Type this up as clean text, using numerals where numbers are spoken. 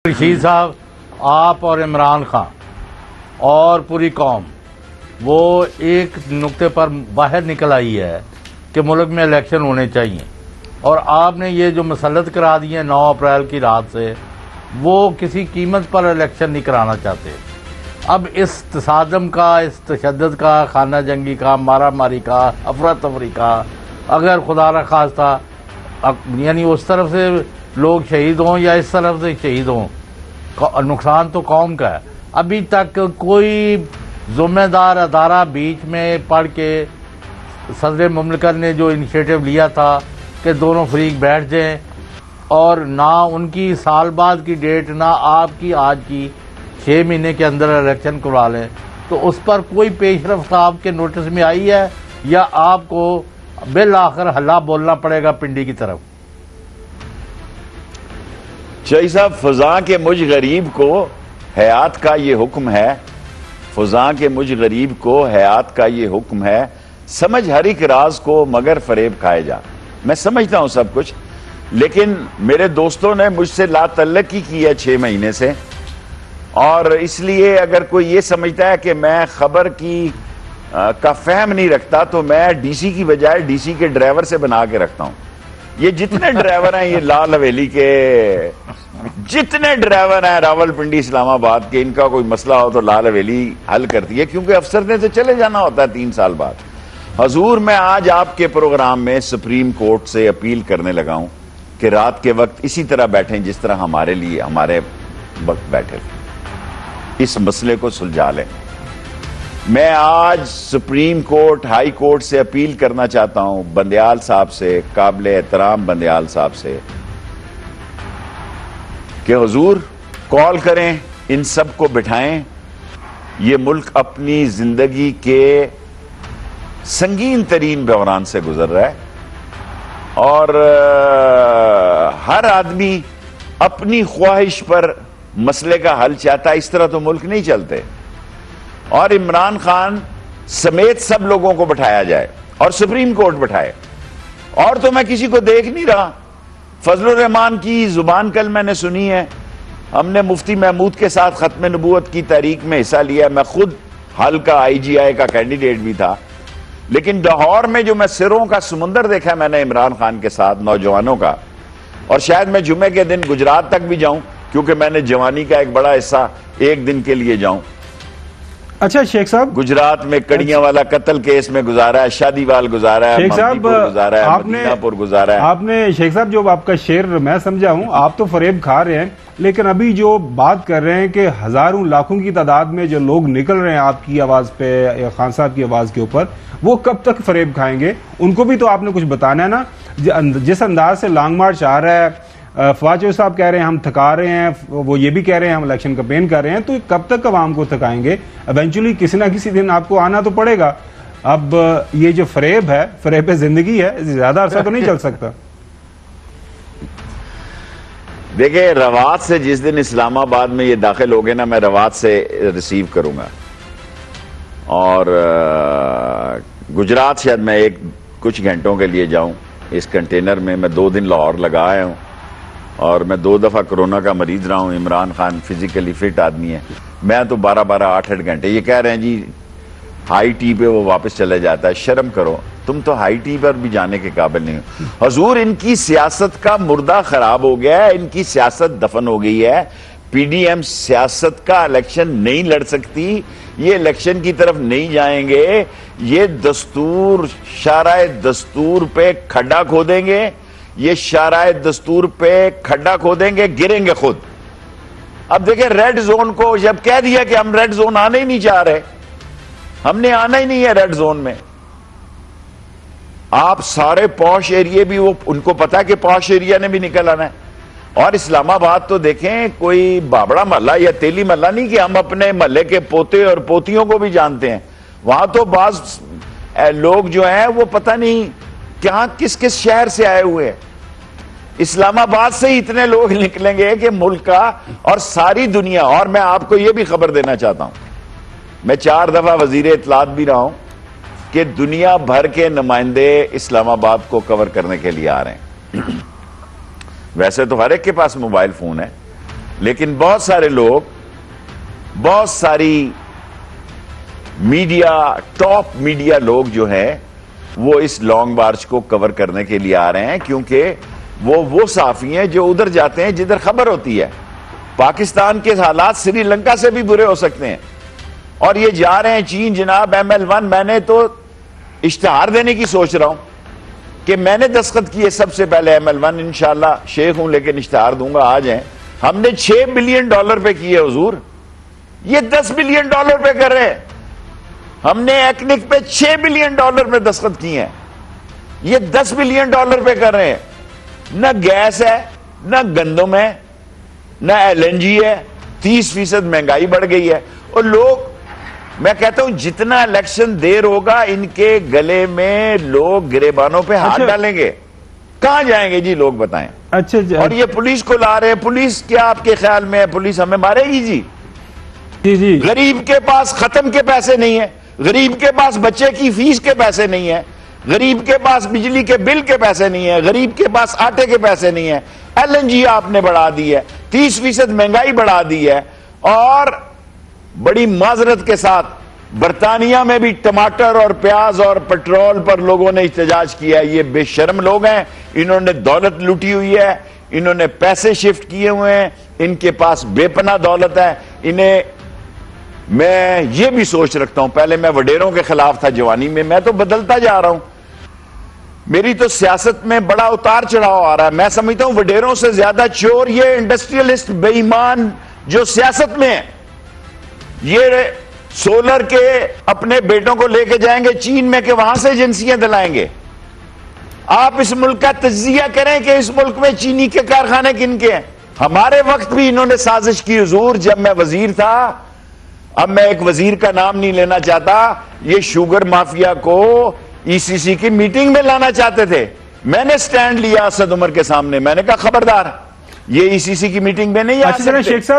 رشید صاحب، آپ اور عمران خان اور پوری قوم وہ ایک نقطے پر باہر نکل آئی ہے کہ ملک میں الیکشن ہونے چاہیے، اور آپ نے یہ جو مسلط کرا دیے 9 اپریل کی رات سے، وہ کسی قیمت پر الیکشن نہیں کرانا چاہتے۔ اب اس تصادم کا، اس تشدد کا، خانہ جنگی کا، مارا ماری کا، افراتفری کا، اگر خدا نہ خواستہ یعنی اس طرف سے لوگ شہید ہوں یا اس طرف سے شہید ہوں، نقصان تو قوم کا ہے۔ ابھی تک کوئی ذمہ دار ادارہ بیچ میں پڑھ کے صدر مملکت نے جو انیشیٹو لیا تھا کہ دونوں فریق بیٹھ جائیں، اور نہ ان کی سال بعد کی ڈیٹ، نہ آپ کی آج کی 6 مہینے کے اندر الیکشن کروا لیں، تو اس پر کوئی پیش رفت آپ کے نوٹس میں آئی ہے یا آپ کو بالآخر ہلا بولنا پڑے گا پنڈی کی طرف؟ شاہی صاحب، فضاں کے مجھ غریب کو حیات کا یہ حکم ہے، فضاں کے مجھ غریب کو حیات کا یہ حکم ہے، سمجھ ہر ایک راز کو مگر فریب کھائے جا۔ میں سمجھتا ہوں سب کچھ، لیکن میرے دوستوں نے مجھ سے لا تعلقی کی ہے 6 مہینے سے، اور اس لیے اگر کوئی یہ سمجھتا ہے کہ میں خبر کا فہم نہیں رکھتا، تو میں ڈی سی کی بجائے ڈی سی کے ڈرائیور سے بنا کے رکھتا ہوں۔ یہ جتنے ڈرائیور ہیں، یہ لال حویلی کے جتنے ڈرائیور ہیں راول پنڈی اسلام آباد کے، ان کا کوئی مسئلہ ہو تو لال حویلی حل کرتی ہے، کیونکہ افسر نے تو چلے جانا ہوتا ہے 3 سال بعد۔ حضور، میں آج آپ کے پروگرام میں سپریم کورٹ سے اپیل کرنے لگا ہوں کہ رات کے وقت اسی طرح بیٹھیں جس طرح ہمارے وقت بیٹھے تھے، اس مسئلے کو سلجھا لیں۔ میں آج سپریم کورٹ، ہائی کورٹ سے اپیل کرنا چاہتا ہوں بندیال صاحب سے، قابل احترام بندیال صاحب سے، کہ حضور کال کریں، ان سب کو بٹھائیں۔ یہ ملک اپنی زندگی کے سنگین ترین بحران سے گزر رہا ہے، اور ہر آدمی اپنی خواہش پر مسئلے کا حل چاہتا ہے۔ اس طرح تو ملک نہیں چلتے، اور عمران خان سمیت سب لوگوں کو بٹھایا جائے اور سپریم کورٹ بٹھائے۔ اور تو میں کسی کو دیکھ نہیں رہا۔ فضل الرحمان کی زبان کل میں نے سنی ہے، ہم نے مفتی محمود کے ساتھ ختم نبوت کی تحریک میں حصہ لیا، میں خود حل کا IGI کا کینڈیڈیٹ بھی تھا، لیکن لاہور میں جو میں سروں کا سمندر دیکھا میں نے عمران خان کے ساتھ نوجوانوں کا، اور شاید میں جمعے کے دن گجرات تک بھی جاؤں، کیونکہ میں نے جوانی کا ایک بڑا حصہ ایک دن کے لیے جاؤں۔ اچھا شیخ صاحب، گجرات میں کڑیاں والا قتل کیس میں گزارا ہے، شادی وال گزارا ہے، ممتی پور گزارا ہے، مدینہ پور گزارا ہے۔ آپ نے شیخ صاحب جو آپ کا شعر میں سمجھا ہوں، آپ تو فریب کھا رہے ہیں، لیکن ابھی جو بات کر رہے ہیں کہ ہزاروں لاکھوں کی تعداد میں جو لوگ نکل رہے ہیں آپ کی آواز پہ یا خان صاحب کی آواز کے اوپر، وہ کب تک فریب کھائیں گے؟ ان کو بھی تو آپ نے کچھ بتانا ہے نا۔ جس انداز سے لانگ مارچ آ رہا ہے، فواد چودھری صاحب کہہ رہے ہیں ہم تھکا رہے ہیں، وہ یہ بھی کہہ رہے ہیں ہم الیکشن کمپین کر رہے ہیں، تو کب تک عوام کو تھکائیں گے؟ ایونچولی کسی نہ کسی دن آپ کو آنا تو پڑے گا۔ اب یہ جو فریب ہے، فریب زندگی ہے، زیادہ عرصہ تو نہیں چل سکتا۔ دیکھیں، روات سے جس دن اسلام آباد میں یہ داخل ہو گئے نا، میں روات سے ریسیو کروں گا، اور گجرات شاید میں کچھ گھنٹوں کے لیے جاؤں اس کنٹینر میں۔ میں 2 دن لاہور لگا آیا ہوں، اور میں 2 دفعہ کرونا کا مریض رہا ہوں۔ عمران خان فزیکلی فٹ آدمی ہے، میں تو 12 8 گھنٹے۔ یہ کہہ رہے ہیں جی ہائی ٹی پہ وہ واپس چلے جاتا ہے، شرم کرو، تم تو ہائی ٹی پر بھی جانے کے قابل نہیں ہو۔ حضور، ان کی سیاست کا مردہ خراب ہو گیا ہے، ان کی سیاست دفن ہو گئی ہے۔ پی ڈی ایم سیاست کا الیکشن نہیں لڑ سکتی، یہ الیکشن کی طرف نہیں جائیں گے، یہ دستور، شارع دستور پہ کھڈا کھودیں گے، یہ شارع دستور پہ کھڈا کھودیں گے، گریں گے خود۔ اب دیکھیں، ریڈ زون کو جب کہہ دیا کہ ہم ریڈ زون آنے ہی نہیں چاہ رہے، ہم نے آنا ہی نہیں ہے ریڈ زون میں۔ آپ سارے پوش ایریے بھی، وہ ان کو پتا کہ پوش ایریا نے بھی نکل آنا ہے۔ اور اسلام آباد تو دیکھیں، کوئی بابڑا محلہ یا تیلی محلہ نہیں کہ ہم اپنے محلے کے پوتے اور پوتیوں کو بھی جانتے ہیں۔ وہاں تو بعض لوگ جو ہیں وہ پتہ نہیں کہاں کس کس شہر سے آئے ہوئے ہیں۔ اسلام آباد سے ہی اتنے لوگ نکلیں گے کہ ملک کا اور ساری دنیا۔ اور میں آپ کو یہ بھی خبر دینا چاہتا ہوں، میں 4 دفعہ وزیر اطلاعات بھی رہا ہوں، کہ دنیا بھر کے نمائندے اسلام آباد کو کور کرنے کے لیے آ رہے ہیں۔ ویسے تو ہر ایک کے پاس موبائل فون ہے، لیکن بہت سارے لوگ، بہت ساری میڈیا، ٹاپ میڈیا لوگ جو ہیں وہ اس لانگ مارچ کو کور کرنے کے لیے آ رہے ہیں، کیونکہ وہ صحافی ہیں جو ادھر جاتے ہیں جدھر خبر ہوتی ہے۔ پاکستان کے حالات سری لنکا سے بھی برے ہو سکتے ہیں، اور یہ جا رہے ہیں چین جناب ML1۔ میں نے تو اشتہار دینے کی سوچ رہا ہوں کہ میں نے دستخط کیے سب سے پہلے ML1، انشاءاللہ شیخ ہوں لیکن اشتہار دوں گا، آ جائیں۔ ہم نے $6 بلین پہ کیے حضور، یہ $10 بلین پہ کر رہے ہیں۔ ہم نے ایکنک پہ $6 بلین پہ دستخط کیے ہیں، یہ $10 بلین پہ کر رہے ہیں۔ نہ گیس ہے، نہ گندم ہے، نہ LNG ہے، 30% مہنگائی بڑھ گئی ہے۔ اور لوگ، میں کہتا ہوں جتنا الیکشن دیر ہوگا ان کے گلے میں لوگ گریبانوں پہ ہاتھ ڈالیں گے۔ کہاں جائیں گے جی لوگ بتائیں؟ اچھا جی، اور یہ پولیس کو لا رہے ہیں۔ پولیس کیا آپ کے خیال میں ہے پولیس ہمیں مارے گی جی؟ جی غریب کے پاس ختم کے پیسے نہیں ہیں، غریب کے پاس بچے کی فیس کے پیسے نہیں ہیں، غریب کے پاس بجلی کے بل کے پیسے نہیں ہیں، غریب کے پاس آٹے کے پیسے نہیں ہیں۔ LNG آپ نے بڑھا دی ہے، 30% مہنگائی بڑھا دی ہے، اور بڑی معذرت کے ساتھ برطانیہ میں بھی ٹماٹر اور پیاز اور پٹرول پر لوگوں نے احتجاج کیا ہے۔ یہ بے شرم لوگ ہیں، انہوں نے دولت لوٹی ہوئی ہے، انہوں نے پیسے شفٹ کیے ہوئے ہیں، ان کے پاس بے پناہ دولت ہے۔ انہیں، میں یہ بھی سوچ رکھتا ہوں، پہلے میں وڈیروں کے خلاف تھا جوانی میں تو بدلتا جا رہا ہوں۔ میری تو سیاست میں بڑا اتار چڑھاؤ آ رہا ہے۔ میں سمجھتا ہوں وڈیروں سے زیادہ چور یہ انڈسٹریلسٹ بے ایمان جو سیاست میں ہیں، یہ سولر کے اپنے بیٹوں کو لے کے جائیں گے چین میں کہ وہاں سے ایجنسیاں دلائیں گے۔ آپ اس ملک کا تجزیہ کریں کہ اس ملک میں چینی کے کارخانے کن کے ہیں؟ ہمارے وقت بھی انہوں نے سازش کی حضور، جب میں وزیر تھا، اب میں ایک وزیر کا نام نہیں لینا چاہتا، یہ شوگر مافیا کو ECC کی میٹنگ میں لانا چاہتے تھے۔ میں نے سٹینڈ لیا اسد عمر کے سامنے، میں نے کہا خبردار، یہ ECC کی میٹنگ میں نہیں آ اچھا سکتے۔ شیخ صاحب